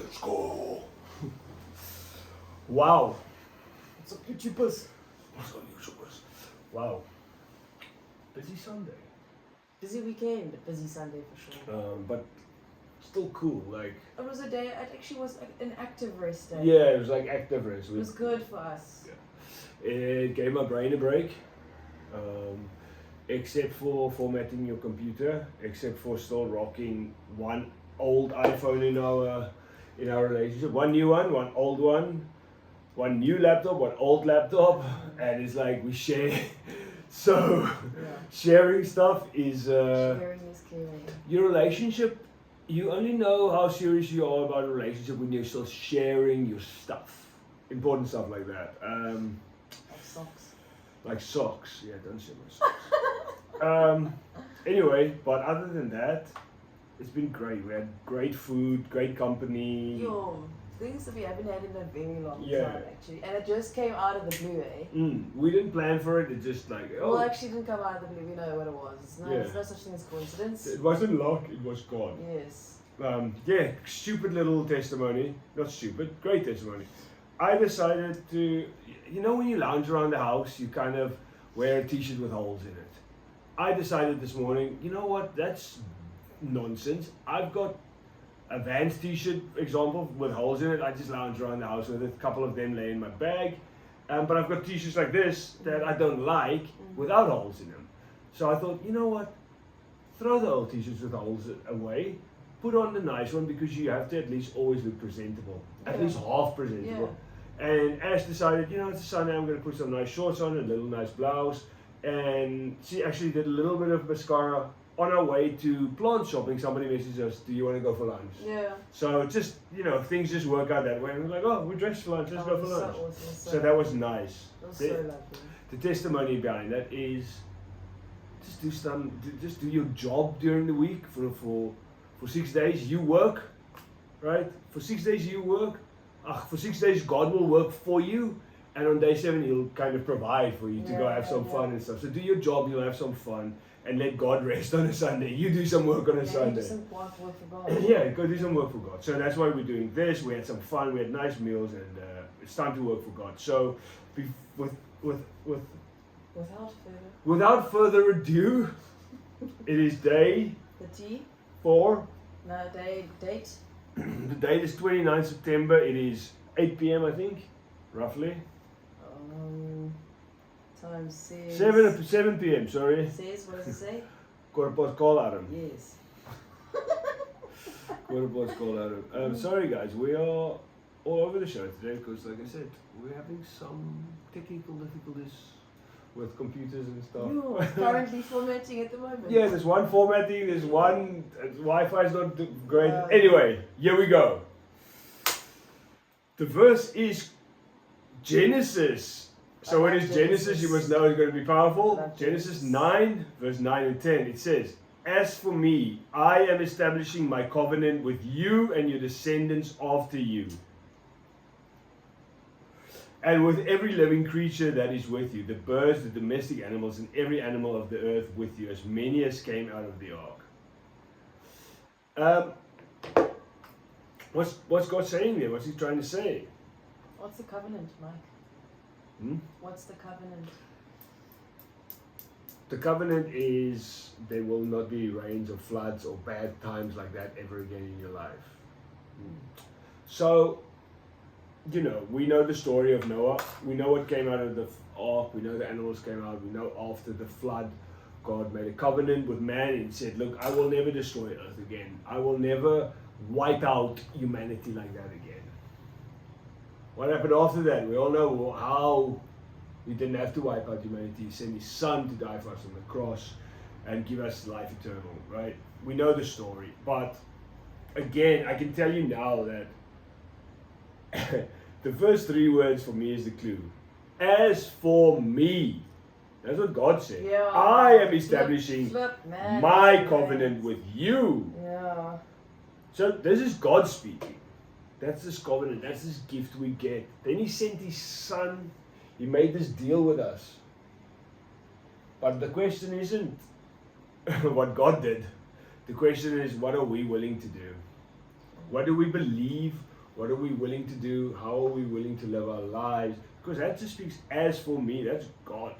Let's go. Wow. What's up, YouTubers? What's up, YouTubers? Wow. Busy Sunday. Busy weekend, but busy Sunday for sure. But still cool. Like. It was a day, it actually was an active rest day. Yeah, it was like active rest. It was good for us. Yeah. It gave my brain a break. Except for formatting your computer, except for still rocking one old iPhone in our relationship, one new one old one new laptop, one old laptop, and it's like we share. So Yeah. sharing stuff is Sharing is caring. your relationship. You only know how serious you are about a relationship when you're still sharing your stuff, important stuff like that. Like socks. Like socks. Yeah, don't share my socks. Anyway, but other than that, it's been great. We had great food, great company. Yo, things that we haven't had in a very long Yeah. time actually. And it just came out of the blue, eh? We didn't plan for it. It just like Well, actually it didn't come out of the blue, we know what it was. No, Yeah. There's no such thing as coincidence. It wasn't luck. It was God. Yes. Yeah, stupid little testimony. Not stupid, great testimony. I decided to, when you lounge around the house, you kind of wear a t-shirt with holes in it. I decided this morning, you know what, that's nonsense. I've got a Vans t-shirt, example, with holes in it. I just lounge around the house with it. A couple of them lay in my bag. But I've got t-shirts like this that I don't like without holes in them. So I thought, you know what, throw the old t-shirts with holes away. Put on the nice one because you have to at least always look presentable. At least half presentable. And Ash decided, it's a Sunday, I'm going to put some nice shorts on, a little nice blouse. And she actually did a little bit of mascara on our way to plant shopping. Somebody messaged us, do you want to go for lunch? Yeah. So just, things just work out that way. And we're like, oh, we're dressed for lunch, let's go for lunch. So awesome. So that was nice. That was so lovely. The testimony behind that is just do your job during the week for 6 days. You work, right? For 6 days you work. For 6 days God will work for you. And on day 7, he'll kind of provide for you to go have some fun and stuff. So do your job, you'll have some fun, and let God rest on a Sunday. You do some work on a Sunday. Do some work for God. Yeah, go do some work for God. So that's why we're doing this. We had some fun, we had nice meals, and it's time to work for God. So without further ado, it is day The T? 4. No, date? The date is 29 September. It is 8 p.m. I think, roughly. Time says... 7 p.m. Sorry. Says, what does it say? Quarter past call, Adam. Yes. Quarter past call, Adam. Sorry guys, we are all over the show today because, like I said, we're having some technical difficulties with computers and stuff. You're currently formatting at the moment. Yeah, there's one formatting, there's one, Wi-Fi is not great. Anyway, here we go. The verse is Genesis. So when it's Genesis, you must know it's going to be powerful. Genesis 9, verse 9 and 10, it says, as for me, I am establishing my covenant with you and your descendants after you, and with every living creature that is with you, the birds, the domestic animals, and every animal of the earth with you, as many as came out of the ark. What's God saying there? What's he trying to say? What's the covenant, Mike? What's the covenant? The covenant is there will not be rains or floods or bad times like that ever again in your life. So, we know the story of Noah. We know what came out of the ark. We know the animals came out. We know after the flood, God made a covenant with man and said, look, I will never destroy earth again. I will never wipe out humanity like that again. What happened after that? We all know how he didn't have to wipe out humanity. He sent his son to die for us on the cross and give us life eternal, right? We know the story. But again, I can tell you now that the first 3 words for me is the clue. As for me, that's what God said. Yeah. I am establishing my covenant with you. Yeah. So this is God speaking. That's his covenant. That's his gift we get. Then he sent his son. He made this deal with us. But the question isn't what God did. The question is, what are we willing to do? What do we believe? What are we willing to do? How are we willing to live our lives? Because that just speaks, as for me, that's God.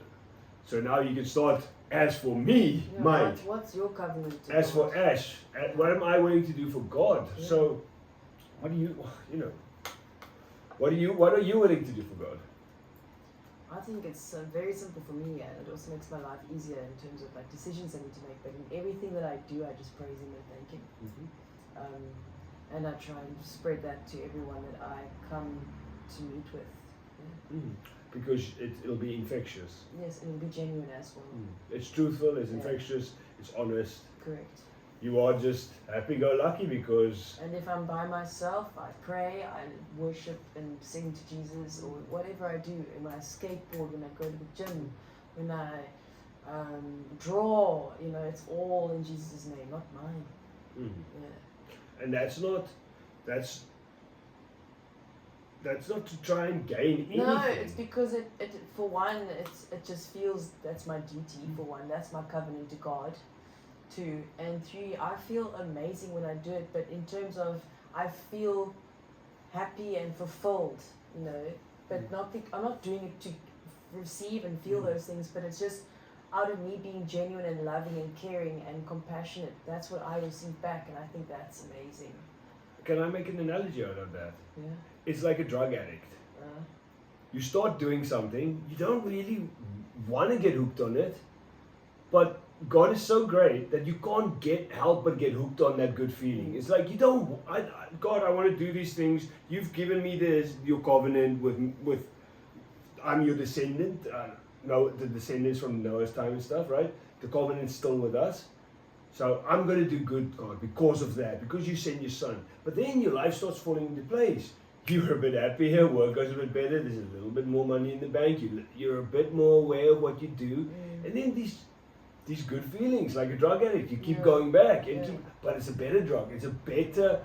So now you can start, as for me, Yeah, Mike. what's your covenant to As God? for Ash, what am I willing to do for God? Yeah. So, what are you willing to do for God? I think it's very simple for me, and it also makes my life easier in terms of like decisions I need to make. But in everything that I do, I just praise Him and thank Him. Mm-hmm. And I try and spread that to everyone that I come to meet with. Yeah. Because it'll be infectious. Yes, and it'll be genuine as well. It's truthful, it's Yeah. infectious, it's honest. Correct. You are just happy-go-lucky because... And if I'm by myself, I pray, I worship and sing to Jesus, or whatever I do. And when I skateboard, when I go to the gym, when I draw, it's all in Jesus' name, not mine. Yeah. And that's not to try and gain anything. No, it's because it for one, it just feels that's my duty. For one, that's my covenant to God. 2 and 3, I feel amazing when I do it, but in terms of I feel happy and fulfilled, but I'm not doing it to receive and feel those things, but it's just out of me being genuine and loving and caring and compassionate. That's what I receive back, and I think that's amazing. Can I make an analogy out of that? Yeah. It's like a drug addict. You start doing something, you don't really want to get hooked on it, but God is so great that you can't help but get hooked on that good feeling. It's like God, I want to do these things. You've given me your covenant with I'm your descendant. The descendants from Noah's time and stuff, right? The covenant's still with us. So I'm going to do good, God, because of that, because you send your son. But then your life starts falling into place. You're a bit happier, work goes a bit better, there's a little bit more money in the bank, you're a bit more aware of what you do. And then these good feelings, like a drug addict, you keep going back. But it's a better drug, it's a better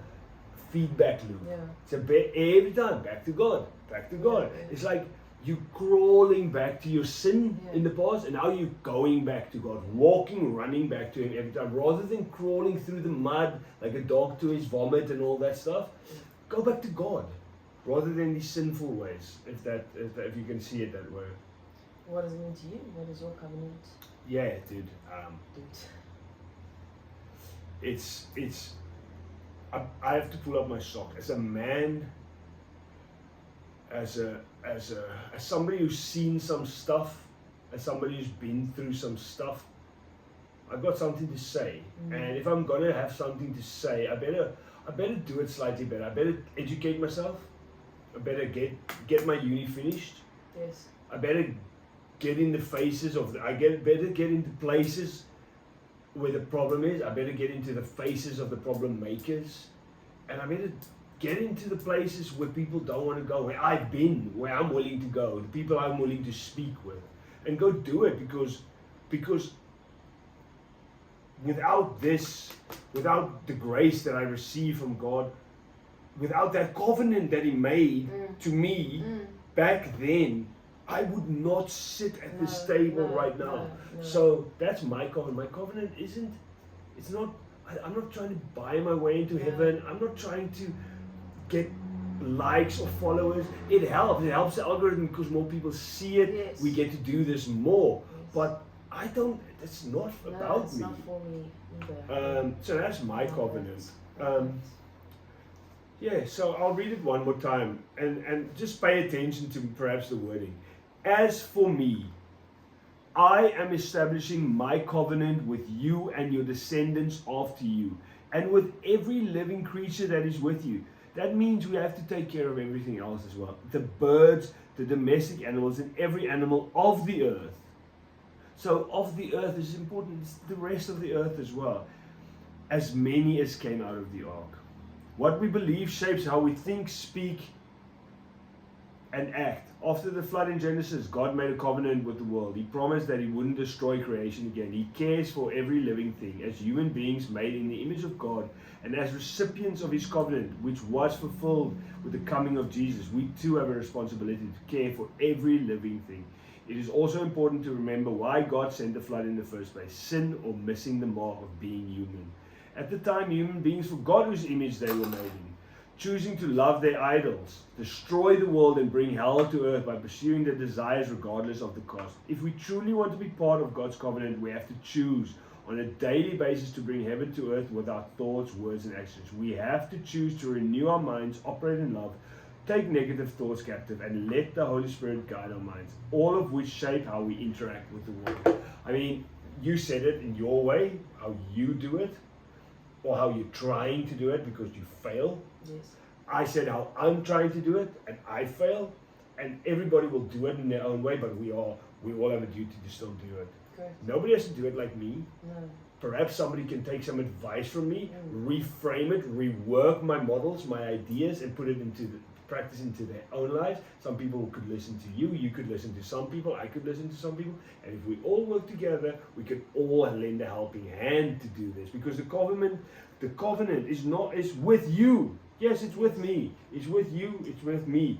feedback loop. It's every time, back to God, back to God. It's like you crawling back to your sin in the past, and now you're going back to God, running back to Him every time, rather than crawling through the mud like a dog to his vomit and all that stuff. Go back to God, rather than these sinful ways, if you can see it that way. What does it mean to you? What is your covenant? Yeah, dude. I have to pull up my sock as a man, as somebody who's seen some stuff, as somebody who's been through some stuff. I've got something to say, and if I'm gonna have something to say, I better do it slightly better. I better educate myself. I better get my uni finished. Yes. I better get in the faces of better get into places where the problem is. I better get into the faces of the problem makers, and I better get into the places where people don't want to go, where I've been, where I'm willing to go, the people I'm willing to speak with, and go do it because without the grace that I receive from God, without that covenant that He made to me back then, I would not sit at this table right now. No. So that's my covenant. My covenant I'm not trying to buy my way into heaven. I'm not trying to get likes or followers. It helps the algorithm because more people see it. Yes. We get to do this more. Yes. But it's not about it's me. Not for me either. So that's my covenant. So I'll read it one more time and just pay attention to perhaps the wording. As for me, I am establishing my covenant with you and your descendants after you, and with every living creature that is with you. That means we have to take care of everything else as well. The birds, the domestic animals, and every animal of the earth. So of the earth is important, it's the rest of the earth as well. As many as came out of the ark. What we believe shapes how we think, speak, and act. After the flood in Genesis, God made a covenant with the world. He promised that He wouldn't destroy creation again. He cares for every living thing. As human beings made in the image of God, and as recipients of His covenant, which was fulfilled with the coming of Jesus, we too have a responsibility to care for every living thing. It is also important to remember why God sent the flood in the first place: sin, or missing the mark of being human. At the time, human beings forgot whose image they were made in. choosing to love their idols, destroy the world and bring hell to earth by pursuing their desires regardless of the cost. If we truly want to be part of God's covenant, we have to choose on a daily basis to bring heaven to earth with our thoughts, words, and actions. We have to choose to renew our minds, operate in love, take negative thoughts captive, and let the Holy Spirit guide our minds, all of which shape how we interact with the world. I mean, you said it in your way, how you do it, or how you're trying to do it because you fail. Yes. I said how I'm trying to do it, and I fail, and everybody will do it in their own way, but we all have a duty to still do it. Correct. Nobody has to do it like me. No. Perhaps somebody can take some advice from me, reframe it, rework my models, my ideas, and put it into the practice into their own lives. Some people could listen to you, you could listen to some people, I could listen to some people, and if we all work together, we can all lend a helping hand to do this. Because the covenant is with you. Yes, it's with me. It's with you, it's with me.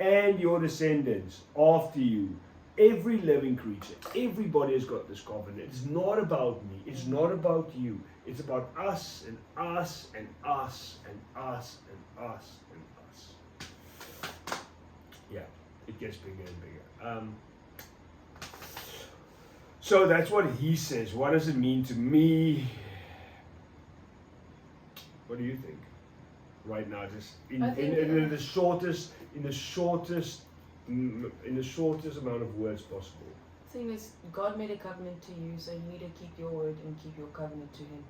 And your descendants after you. Every living creature, everybody has got this covenant. It's not about me. It's not about you. It's about us and us and us and us and us and us. Yeah, it gets bigger and bigger. So that's what he says. What does it mean to me? What do you think? Right now, just in the shortest amount of words possible. The thing is, God made a covenant to you, so you need to keep your word and keep your covenant to Him.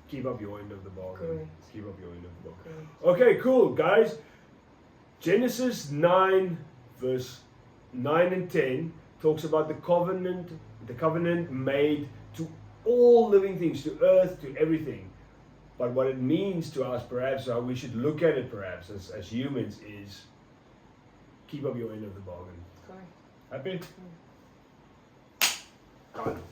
Keep up your end of the bargain. Correct. Keep up your end of the bargain. Correct. Okay, cool, guys. Genesis 9, verse 9 and 10 talks about the covenant made to all living things, to earth, to everything. But what it means to us, perhaps, how we should look at it, perhaps, as humans, is keep up your end of the bargain. Correct. Happy? Done.